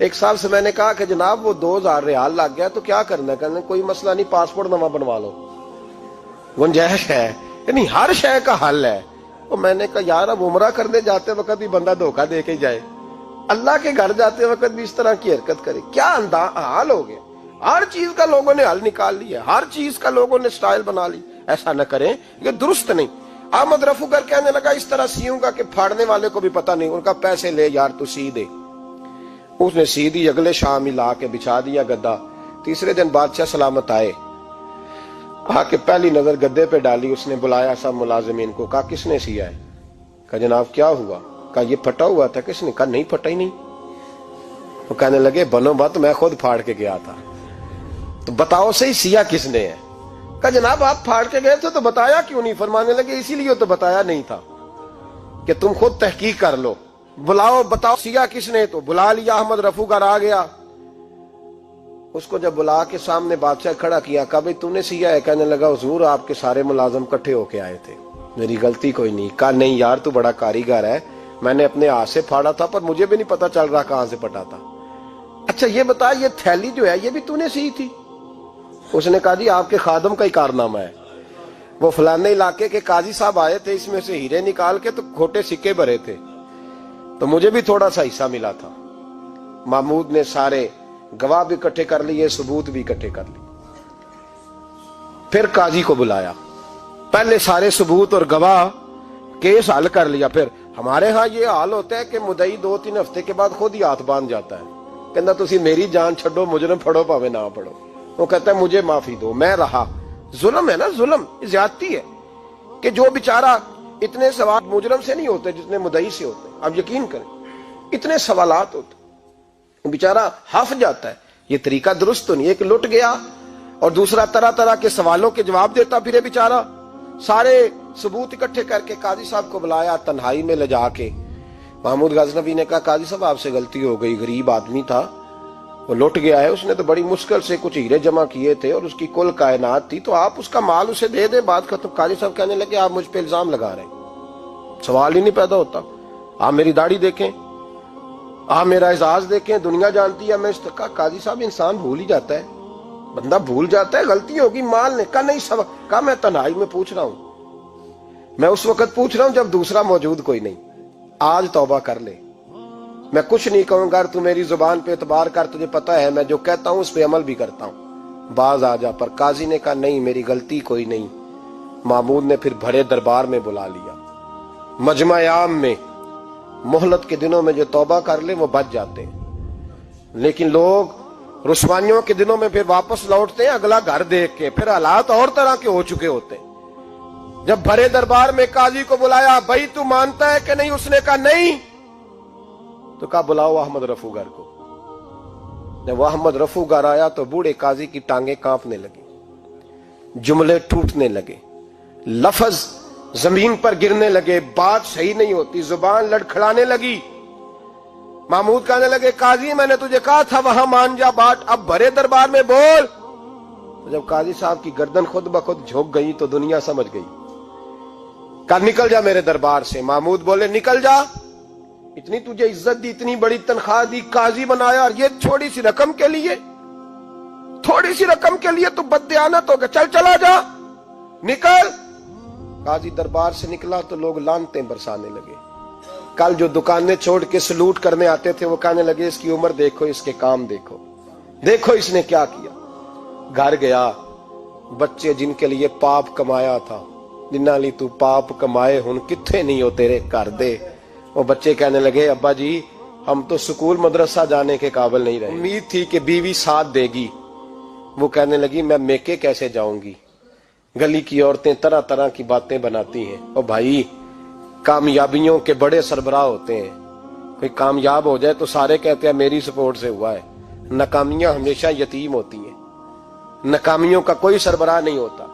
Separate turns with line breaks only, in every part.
ایک صاحب سے میں نے کہا کہ جناب وہ 2000 ریال لگ گیا تو کیا کرنا ہے؟ کہنے کوئی مسئلہ نہیں، پاسپورٹ نواں بنوا لو، گنجائش ہے، یعنی ہر شے کا حل ہے۔ تو میں نے کہا یار اب عمرہ کرنے جاتے وقت بھی بندہ دھوکہ دے کے جائے، اللہ کے گھر جاتے وقت بھی اس طرح کی حرکت کرے، کیا حال ہو گیا؟ ہر چیز کا لوگوں نے حل نکال لیا، ہر چیز کا لوگوں نے سٹائل بنا لی۔ ایسا نہ کریں، یہ درست نہیں۔ احمد رفو گر کہنے لگا اس طرح سیوں گا کہ پھاڑنے والے کو بھی پتہ نہیں۔ ان کا پیسے لے یار تو سی دے۔ اس نے سی دی، اگلے شام ہی لا کے بچھا دیا گدا۔ تیسرے دن بادشاہ سلامت آئے، آ کے پہلی نظر گدے پہ ڈالی، اس نے بلایا سب ملازمین کو، کہا کس نے سیا ہے؟ کہا جناب کیا ہوا؟ کہا یہ پھٹا ہوا تھا۔ کس نے؟ کہا نہیں پھٹا ہی نہیں۔ وہ کہنے لگے بنو بات، میں خود پھاڑ کے گیا تھا، تو بتاؤ صحیح سیا کس نے ہے؟ کہا جناب آپ پھاڑ کے گئے تھے تو بتایا کیوں نہیں؟ فرمانے لگے اسی لیے تو بتایا نہیں تھا کہ تم خود تحقیق کر لو، بلاؤ بتاؤ سیا کس نے۔ تو بلا لیا، احمد رفو گر آ گیا۔ اس کو جب بلا کے سامنے بادشاہ کھڑا کیا، کہا بھئی تو نے سیا ہے؟ کہنے لگا حضور آپ کے سارے ملازم کٹھے ہو کے آئے تھے، میری غلطی کوئی نہیں۔ کہا نہیں یار تو بڑا کاریگر ہے، میں نے اپنے ہاتھ سے پھاڑا تھا پر مجھے بھی نہیں پتا چل رہا کہاں سے پھٹا تھا۔ اچھا یہ بتا یہ تھیلی جو ہے یہ بھی تو نے سی تھی؟ اس نے کہا جی آپ کے خادم کا ہی کارنامہ ہے، وہ فلانے علاقے کے قاضی صاحب آئے تھے، اس میں سے ہیرے نکال کے تو کھوٹے سکے بھرے تھے، تو مجھے بھی تھوڑا سا حصہ ملا تھا۔ محمود نے سارے گواہ بھی اکٹھے کر لیے، ثبوت بھی اکٹھے کر لیے۔ پھر قاضی کو بلایا، پہلے سارے ثبوت اور گواہ کیس حل کر لیا۔ پھر ہمارے ہاں یہ حال ہوتا ہے کہ مدعی 2-3 ہفتے کے بعد خود ہی ہاتھ باندھ جاتا ہے، کہنا تسی میری جان چھڈو، مجرم پھڑو پاوے نہ پڑھو۔ وہ کہتا ہے مجھے معافی دو، میں رہا۔ ظلم ہے نا، ظلم زیادتی ہے کہ جو بیچارہ اتنے سوال مجرم سے نہیں ہوتے جتنے مدعی سے ہوتے۔ اب یقین کریں اتنے سوالات ہوتے، بیچارہ ہف جاتا ہے۔ یہ طریقہ درست تو نہیں، ایک لٹ گیا اور دوسرا طرح طرح کے سوالوں کے جواب دیتا پھرے بیچارہ۔ سارے ثبوت اکٹھے کر کے قاضی صاحب کو بلایا، تنہائی میں لے جا کے محمود غزنوی نے کہا قاضی صاحب آپ سے غلطی ہو گئی، غریب آدمی تھا، وہ لٹ گیا ہے، اس نے تو بڑی مشکل سے کچھ ہیرے جمع کیے تھے اور اس کی کل کائنات تھی، تو آپ اس کا مال اسے دے دیں، بات ختم۔ قاضی صاحب کہنے لگے آپ مجھ پہ الزام لگا رہے ہیں، سوال ہی نہیں پیدا ہوتا۔ آپ میری داڑھی دیکھیں، آپ میرا اعزاز دیکھیں، دنیا جانتی ہے میں اس کا۔ قاضی صاحب انسان بھول ہی جاتا ہے، بندہ بھول جاتا ہے، غلطی ہوگی، مال نے کہا نہیں سب کہا میں تنہائی میں پوچھ رہا ہوں، میں اس وقت پوچھ رہا ہوں جب دوسرا موجود کوئی نہیں، آج توبہ کر لے، میں کچھ نہیں کہوں گا، تو میری زبان پہ اعتبار کر، تجھے پتہ ہے میں جو کہتا ہوں اس پہ عمل بھی کرتا ہوں، باز آ جا۔ پر قاضی نے کہا نہیں میری غلطی کوئی نہیں۔ محمود نے پھر بڑے دربار میں بلا لیا، مجمع عام میں۔ مہلت کے دنوں میں جو توبہ کر لے وہ بچ جاتے ہیں، لیکن لوگ رسوائیوں کے دنوں میں پھر واپس لوٹتے ہیں اگلا گھر دیکھ کے، پھر حالات اور طرح کے ہو چکے ہوتے ہیں۔ جب بڑے دربار میں قاضی کو بلایا، بھائی تو مانتا ہے کہ نہیں؟ اس نے کہا نہیں۔ تو کہا بلاؤ احمد رفو گر کو۔ جب وہ احمد رفو گر آیا تو بوڑھے قاضی کی ٹانگیں کانپنے لگی، جملے ٹوٹنے لگے، لفظ زمین پر گرنے لگے، بات صحیح نہیں ہوتی، زبان لڑکھڑانے لگی۔ محمود کہنے لگے قاضی میں نے تجھے کہا تھا وہاں مان جا بات، اب بڑے دربار میں بول۔ تو جب قاضی صاحب کی گردن خود بخود جھک گئی تو دنیا سمجھ گئی، کہا نکل جا میرے دربار سے۔ محمود بولے نکل جا، اتنی تجھے عزت دی، اتنی بڑی تنخواہ دی، قاضی بنایا، اور یہ تھوڑی سی رقم کے لیے، تھوڑی سی رقم کے لیے تو بددیانت ہو گیا، چل چلا جا، نکل۔ قاضی دربار سے نکلا تو لوگ لعنتیں برسانے لگے۔ کل جو دکانیں چھوڑ کے سلوٹ کرنے آتے تھے وہ کہنے لگے اس کی عمر دیکھو، اس کے کام دیکھو، دیکھو اس نے کیا کیا۔ گھر گیا، بچے جن کے لیے پاپ کمایا تھا، جنہاں لی تو پاپ کمائے ہن کتھے نہیں ہو تیرے گھر دے، وہ بچے کہنے لگے ابا جی ہم تو سکول مدرسہ جانے کے قابل نہیں رہے، امید تھی کہ بیوی ساتھ دے گی۔ وہ کہنے لگی میں میکے کیسے جاؤں گی، گلی کی عورتیں طرح طرح کی باتیں بناتی ہیں۔ اور بھائی کامیابیوں کے بڑے سربراہ ہوتے ہیں، کوئی کامیاب ہو جائے تو سارے کہتے ہیں میری سپورٹ سے ہوا ہے، ناکامیاں ہمیشہ یتیم ہوتی ہیں، ناکامیوں کا کوئی سربراہ نہیں ہوتا۔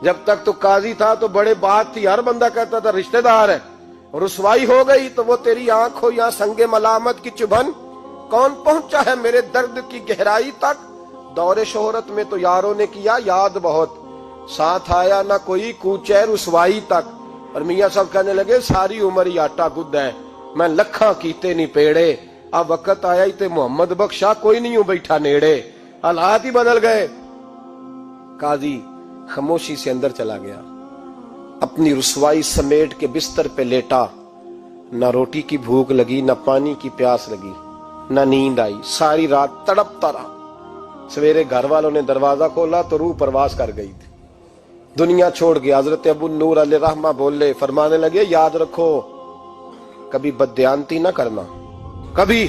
جب تک تو قاضی تھا تو بڑے بات تھی، ہر بندہ کہتا تھا رشتہ دار ہے، رسوائی ہو گئی تو وہ تیری آنکھ ہو یا سنگ ملامت کی چبھن، کون پہنچا ہے میرے درد کی گہرائی تک، دور شہرت میں تو یاروں نے کیا یاد بہت، ساتھ آیا نہ کوئی کوچے رسوائی تک۔ اور میاں صاحب کہنے لگے ساری عمر ہی آٹا گد ہے، میں لکھاں کیتے نہیں پیڑے، اب وقت آیا ہی تے محمد بخشا کوئی نہیں ہوں بیٹھا نیڑے، حالات ہی بدل گئے۔ قاضی خاموشی سے اندر چلا گیا، اپنی رسوائی سمیٹ کے بستر پہ لیٹا، نہ روٹی کی بھوک لگی، نہ پانی کی پیاس لگی، نہ نیند آئی، ساری رات تڑپتا رہا۔ سویرے گھر والوں نے دروازہ کھولا تو روح پرواز کر گئی تھی، دنیا چھوڑ گیا۔ حضرت ابو نور علیہ رحمہ بولے، فرمانے لگے یاد رکھو کبھی بددیانتی نہ کرنا، کبھی۔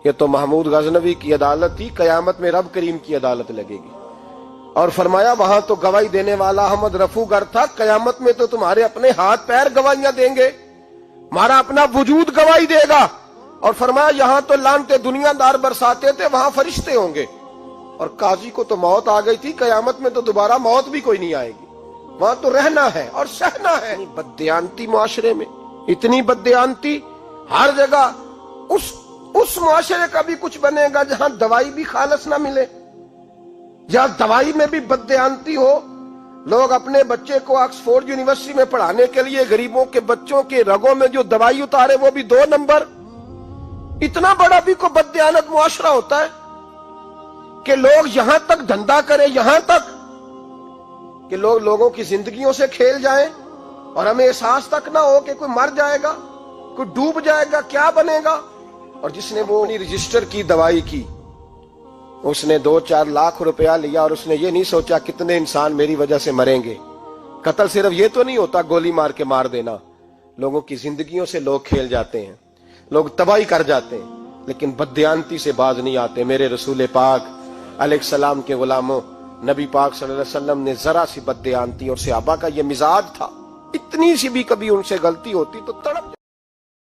یہ تو محمود غزنوی کی عدالت تھی، قیامت میں رب کریم کی عدالت لگے گی۔ اور فرمایا وہاں تو گواہی دینے والا احمد رفو گر تھا، قیامت میں تو تمہارے اپنے ہاتھ پیر گواہیاں دیں گے، ہمارا اپنا وجود گواہی دے گا۔ اور فرمایا یہاں تو لانتے دنیا دار برساتے تھے، وہاں فرشتے ہوں گے۔ اور قاضی کو تو موت آ گئی تھی، قیامت میں تو دوبارہ موت بھی کوئی نہیں آئے گی، وہاں تو رہنا ہے اور سہنا ہے۔ بددیانتی معاشرے میں، اتنی بددیانتی ہر جگہ۔ اس معاشرے کا بھی کچھ بنے گا جہاں دوائی بھی خالص نہ ملے، جہاں دوائی میں بھی بددیانتی ہو۔ لوگ اپنے بچے کو آکسفورڈ یونیورسٹی میں پڑھانے کے لیے غریبوں کے بچوں کے رگوں میں جو دوائی اتارے وہ بھی 2 نمبر۔ اتنا بڑا بھی کوئی بددیانت معاشرہ ہوتا ہے کہ لوگ یہاں تک دھندا کریں، یہاں تک کہ لوگ لوگوں کی زندگیوں سے کھیل جائیں اور ہمیں احساس تک نہ ہو کہ کوئی مر جائے گا، کوئی ڈوب جائے گا، کیا بنے گا۔ اور جس نے وہ اپنی رجسٹر کی دوائی کی، اس نے 2-4 لاکھ روپیہ لیا اور اس نے یہ نہیں سوچا کتنے انسان میری وجہ سے مریں گے۔ قتل صرف یہ تو نہیں ہوتا گولی مار کے مار دینا، لوگوں کی زندگیوں سے لوگ کھیل جاتے ہیں، لوگ تباہی کر جاتے ہیں، لیکن بددیانتی سے باز نہیں آتے۔ میرے رسول پاک علیہ السلام کے غلاموں، نبی پاک صلی اللہ علیہ وسلم نے ذرا سی بددیانتی، اور صحابہ کا یہ مزاج تھا، اتنی سی بھی کبھی ان سے غلطی ہوتی تو تڑپ